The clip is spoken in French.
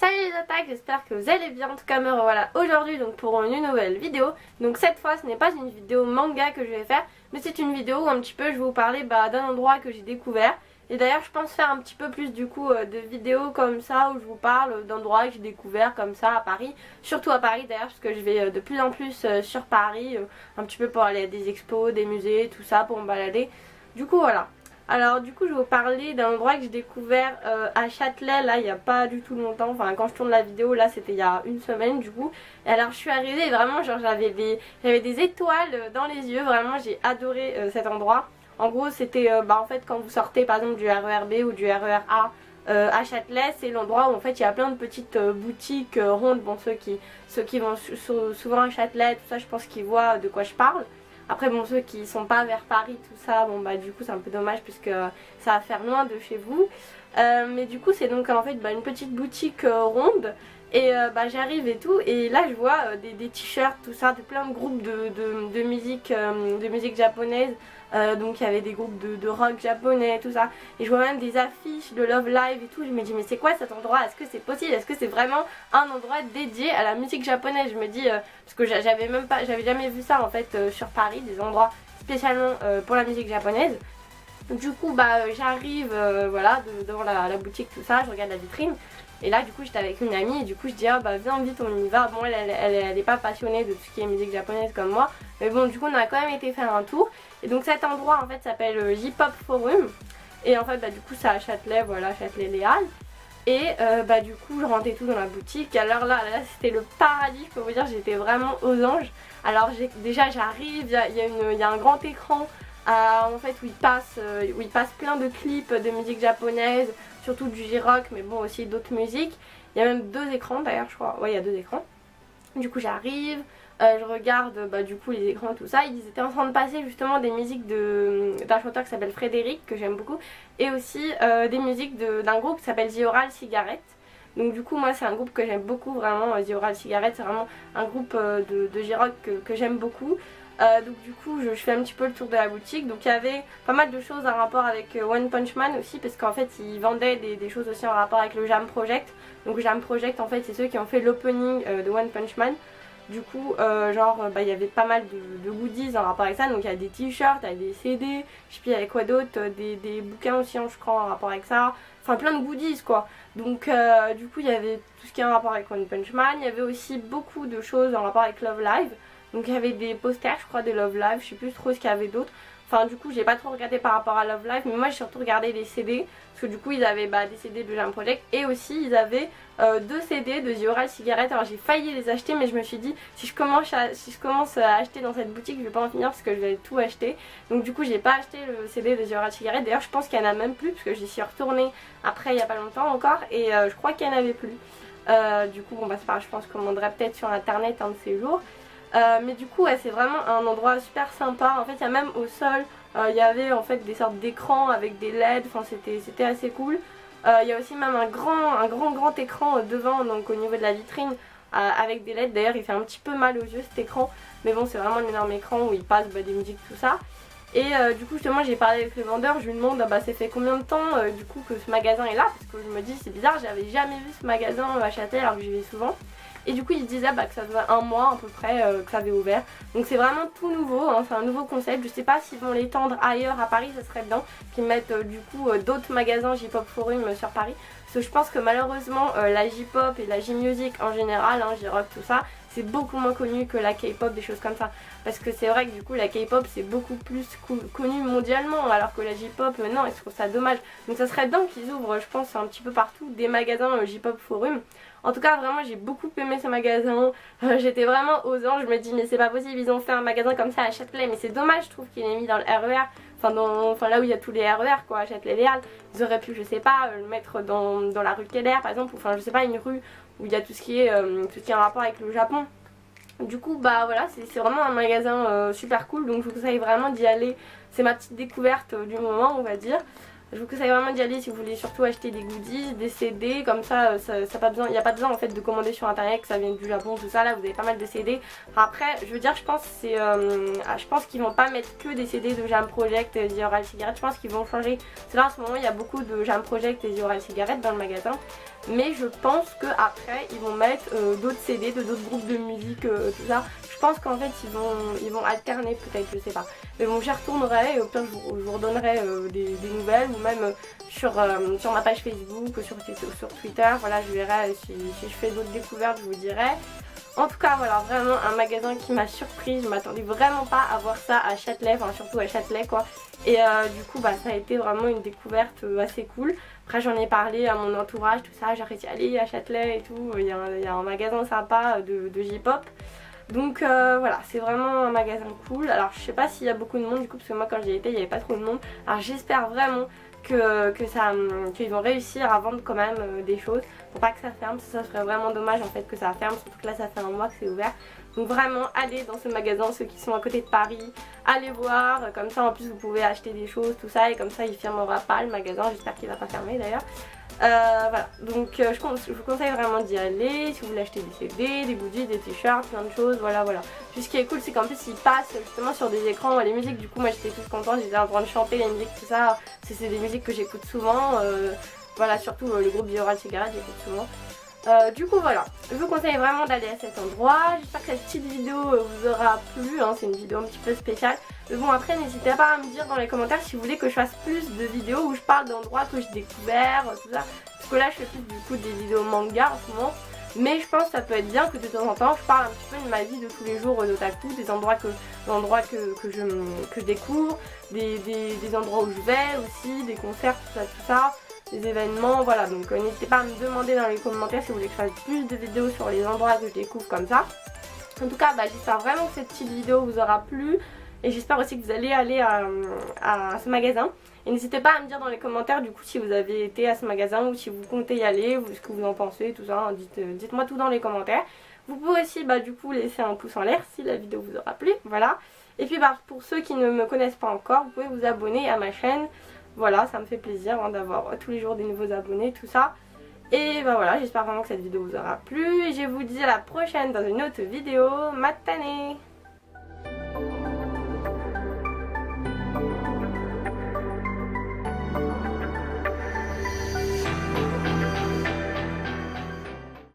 Salut les attaques, j'espère que vous allez bien. En tout cas me revoilà aujourd'hui donc pour une nouvelle vidéo. Donc cette fois ce n'est pas une vidéo manga que je vais faire, mais c'est une vidéo où un petit peu je vais vous parler d'un endroit que j'ai découvert. Et d'ailleurs je pense faire un petit peu plus du coup de vidéos comme ça où je vous parle d'endroits que j'ai découvert comme ça à Paris. Surtout à Paris d'ailleurs parce que je vais de plus en plus sur Paris, un petit peu pour aller à des expos, des musées, tout ça pour me balader. Du coup voilà. Alors du coup je vais vous parler d'un endroit que j'ai découvert à Châtelet là il n'y a pas du tout longtemps, enfin quand je tourne la vidéo là c'était il y a une semaine du coup. Et alors je suis arrivée et vraiment genre j'avais des étoiles dans les yeux, vraiment j'ai adoré cet endroit. En gros c'était en fait quand vous sortez par exemple du RER B ou du RER A à Châtelet, c'est l'endroit où en fait il y a plein de petites boutiques rondes, bon ceux qui vont souvent à Châtelet tout ça je pense qu'ils voient de quoi je parle. Après bon ceux qui sont pas vers Paris tout ça bon du coup c'est un peu dommage puisque ça va faire loin de chez vous. Mais du coup c'est donc en fait une petite boutique ronde et j'arrive et tout et là je vois des t-shirts tout ça de plein de groupes de musique japonaise. Donc il y avait des groupes de rock japonais tout ça et je vois même des affiches de Love Live et tout. Je me dis mais c'est quoi cet endroit, est-ce que c'est possible, est-ce que c'est vraiment un endroit dédié à la musique japonaise. Je me dis parce que j'avais jamais vu ça en fait sur Paris, des endroits spécialement pour la musique japonaise. Du coup j'arrive voilà devant la boutique tout ça, je regarde la vitrine. Et là du coup j'étais avec une amie et du coup je dis viens vite on y va. Bon elle est pas passionnée de tout ce qui est musique japonaise comme moi. Mais bon du coup on a quand même été faire un tour. Et donc cet endroit en fait s'appelle J-Pop Forum. Et en fait du coup c'est à Châtelet, voilà Châtelet-Les Halles. Et du coup je rentrais tout dans la boutique. Alors là c'était le paradis, je peux vous dire, j'étais vraiment aux anges. Alors déjà j'arrive, il y a un grand écran en fait où il passe plein de clips de musique japonaise, surtout du J-Rock mais bon aussi d'autres musiques. Il y a même deux écrans d'ailleurs je crois, ouais il y a deux écrans. Du coup j'arrive, je regarde du coup les écrans et tout ça. Ils étaient en train de passer justement des musiques d'un chanteur qui s'appelle Frédéric que j'aime beaucoup. Et aussi des musiques d'un groupe qui s'appelle The Oral Cigarette. Donc du coup moi c'est un groupe que j'aime beaucoup vraiment, The Oral Cigarette c'est vraiment un groupe de J-Rock que j'aime beaucoup. Donc du coup je fais un petit peu le tour de la boutique. Donc il y avait pas mal de choses en rapport avec One Punch Man aussi, parce qu'en fait ils vendaient des choses aussi en rapport avec le Jam Project. Donc Jam Project en fait c'est ceux qui ont fait l'opening de One Punch Man. Du coup il y avait pas mal de goodies en rapport avec ça. Donc il y a des t-shirts, il y a des CD, je sais plus il y avait quoi d'autre, des bouquins aussi je crois en rapport avec ça. Enfin plein de goodies quoi. Donc du coup il y avait tout ce qui est en rapport avec One Punch Man. Il y avait aussi beaucoup de choses en rapport avec Love Live. Donc il y avait des posters je crois de Love Live, je sais plus trop ce qu'il y avait d'autre. Enfin du coup j'ai pas trop regardé par rapport à Love Live, mais moi j'ai surtout regardé les CD. Parce que du coup ils avaient des CD de Jam Project et aussi ils avaient deux CD de The Oral Cigarette. Alors j'ai failli les acheter mais je me suis dit si je commence à acheter dans cette boutique je vais pas en finir parce que je vais tout acheter. Donc du coup j'ai pas acheté le CD de The Oral Cigarette. D'ailleurs je pense qu'il y en a même plus parce que j'y suis retournée après il y a pas longtemps encore et je crois qu'il y en avait plus. Du coup c'est pas grave, je pense que je commanderai peut-être sur internet un de ces jours. Mais du coup c'est vraiment un endroit super sympa. En fait il y a même au sol il y avait en fait des sortes d'écrans avec des LED, enfin c'était assez cool. Il y a aussi même un grand écran devant, donc au niveau de la vitrine avec des LED. D'ailleurs il fait un petit peu mal aux yeux cet écran, mais bon c'est vraiment un énorme écran où il passe des musiques tout ça. Et du coup justement j'ai parlé avec le vendeur, je lui demande ça fait combien de temps du coup que ce magasin est là, parce que je me dis c'est bizarre, j'avais jamais vu ce magasin à Châtelet alors que j'y vais souvent. Et du coup il disait que ça faisait un mois à peu près que ça avait ouvert. Donc c'est vraiment tout nouveau, c'est un nouveau concept. Je sais pas s'ils vont l'étendre ailleurs à Paris, ça serait bien qu'ils mettent du coup d'autres magasins J-Pop Forum sur Paris. Parce que je pense que malheureusement la J-Pop et la J-Music en général, J-Rock tout ça, c'est beaucoup moins connu que la K-Pop, des choses comme ça. Parce que c'est vrai que du coup la K-Pop c'est beaucoup plus connu mondialement, alors que la J-Pop non, et je trouve ça dommage. Donc ça serait bien qu'ils ouvrent je pense un petit peu partout des magasins J-Pop Forum. En tout cas vraiment j'ai beaucoup aimé ce magasin, j'étais vraiment aux anges, je me dis mais c'est pas possible, ils ont fait un magasin comme ça à Châtelet, mais c'est dommage je trouve qu'il est mis dans le RER, enfin là où il y a tous les RER quoi, à Châtelet-Les Halles. Ils auraient pu je sais pas le mettre dans la rue Keller par exemple, ou enfin je sais pas une rue où il y a tout ce qui est en rapport avec le Japon. Du coup voilà c'est vraiment un magasin super cool, donc je vous conseille vraiment d'y aller, c'est ma petite découverte du moment on va dire. Je vous conseille vraiment d'y aller si vous voulez surtout acheter des goodies, des CD, comme ça, il n'y a pas besoin en fait de commander sur internet que ça vient du Japon, tout ça. Là vous avez pas mal de CD. Après je veux dire je pense qu'ils vont pas mettre que des CD de Jam Project et The Oral Cigarette, je pense qu'ils vont changer. C'est là en ce moment il y a beaucoup de Jam Project et The Oral Cigarette dans le magasin. mais je pense qu'après ils vont mettre d'autres CD de d'autres groupes de musique, tout ça. Je pense qu'en fait ils vont alterner peut-être, je sais pas. Mais bon, j'y retournerai et au pire je vous redonnerai des nouvelles, ou même sur ma page Facebook ou sur Twitter. Voilà, je verrai si je fais d'autres découvertes, je vous dirai. En tout cas voilà, vraiment un magasin qui m'a surprise, je m'attendais vraiment pas à voir ça à Châtelet, enfin surtout à Châtelet quoi. Et du coup bah ça a été vraiment une découverte assez cool. Après j'en ai parlé à mon entourage, tout ça, j'arrête d'y aller à Châtelet et tout, il y a un magasin sympa de J-pop. Donc voilà, c'est vraiment un magasin cool. Alors je sais pas s'il y a beaucoup de monde du coup, parce que moi quand j'y étais il n'y avait pas trop de monde. Alors j'espère vraiment qu'ils vont réussir à vendre quand même des choses pour pas que ça ferme. Ça serait vraiment dommage en fait que ça ferme, surtout que là ça fait un mois que c'est ouvert. Donc vraiment allez dans ce magasin, ceux qui sont à côté de Paris, allez voir, comme ça en plus vous pouvez acheter des choses, tout ça, et comme ça il fermera pas le magasin, j'espère qu'il va pas fermer d'ailleurs. Voilà, donc je vous conseille vraiment d'y aller si vous voulez acheter des CD, des goodies, des t-shirts, plein de choses, voilà. Puis ce qui est cool c'est qu'en plus ils passent justement sur des écrans les musiques, du coup moi j'étais toute contente, j'étais en train de chanter les musiques, tout ça, c'est des musiques que j'écoute souvent, voilà, surtout le groupe Bioral Cigarette j'écoute souvent. Du coup voilà, je vous conseille vraiment d'aller à cet endroit. J'espère que cette petite vidéo vous aura plu, hein. C'est une vidéo un petit peu spéciale. Mais bon, après n'hésitez pas à me dire dans les commentaires si vous voulez que je fasse plus de vidéos où je parle d'endroits que j'ai découverts, tout ça. Parce que là je fais plus du coup des vidéos manga en ce moment. Mais je pense que ça peut être bien que de temps en temps je parle un petit peu de ma vie de tous les jours d'otaku, des endroits que je découvre, des endroits où je vais aussi, des concerts, tout ça. Des événements, voilà, donc n'hésitez pas à me demander dans les commentaires si vous voulez que je fasse plus de vidéos sur les endroits que je découvre comme ça. En tout cas bah, j'espère vraiment que cette petite vidéo vous aura plu, et j'espère aussi que vous allez aller à ce magasin. Et n'hésitez pas à me dire dans les commentaires du coup si vous avez été à ce magasin ou si vous comptez y aller, ou ce que vous en pensez, tout ça, dites-moi tout dans les commentaires. Vous pouvez aussi bah, du coup laisser un pouce en l'air si la vidéo vous aura plu, voilà. Et puis bah, pour ceux qui ne me connaissent pas encore, vous pouvez vous abonner à ma chaîne. Voilà, ça me fait plaisir hein, d'avoir tous les jours des nouveaux abonnés, tout ça. Et bah voilà, j'espère vraiment que cette vidéo vous aura plu. Et je vous dis à la prochaine dans une autre vidéo. Matane!